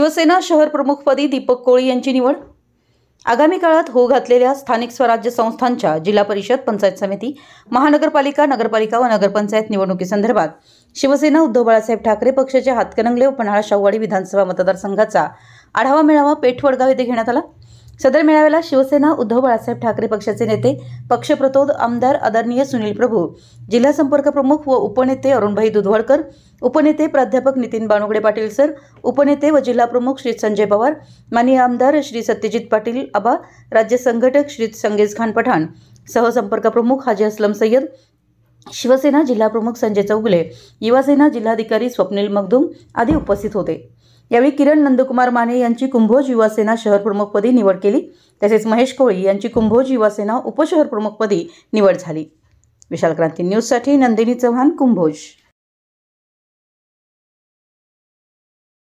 शिवसेना शहर प्रमुखपदी दीपक कोळी यांची निवड। आगामी काळात होऊ घातलेल्या स्थानिक स्वराज्य संस्थांच्या जिल्हा परिषद, पंचायत समिती, महानगरपालिका, नगरपालिका व नगरपंचायत निवडणुकीसंदर्भात शिवसेना उद्धव बाळासाहेब ठाकरे पक्षाचे हातकणंगले व पन्हाळा शाहूवाडी विधानसभा मतदारसंघाचा आढावा मेळावा पेठ वडगाव येथे घेण्यात आला। सदर मेळाव्याला शिवसेना उद्धव बाळासाहेब ठाकरे पक्षाचे नेते, पक्षप्रतोद आमदार आदरणीय सुनील प्रभू, जिल्हा संपर्क प्रमुख व उपनेते अरुणभाई दुधवडकर, उपनेते प्राध्यापक नितीन बानुगडे पाटील सर, उपनेते व जिल्हा प्रमुख श्री संजय पवार, माननीय आमदार श्री सत्यजित पाटील आबा, राज्य संघटक श्री संगेज खान पठाण, सहसंपर्क प्रमुख हाजी असलम सय्यद, शिवसेना जिल्हा प्रमुख संजय चौगुले, युवासेना जिल्हाधिकारी स्वप्नील मगदूम आदी उपस्थित होते। यावेळी किरण नंदकुमार माने यांची कुंभोज युवासेना शहर प्रमुखपदी निवड केली, तसेच महेश कोळी यांची कुंभोज युवासेना उपशहर प्रमुखपदी निवड झाली। विशाल क्रांती न्यूजसाठी नंदिनी चव्हाण, कुंभोज।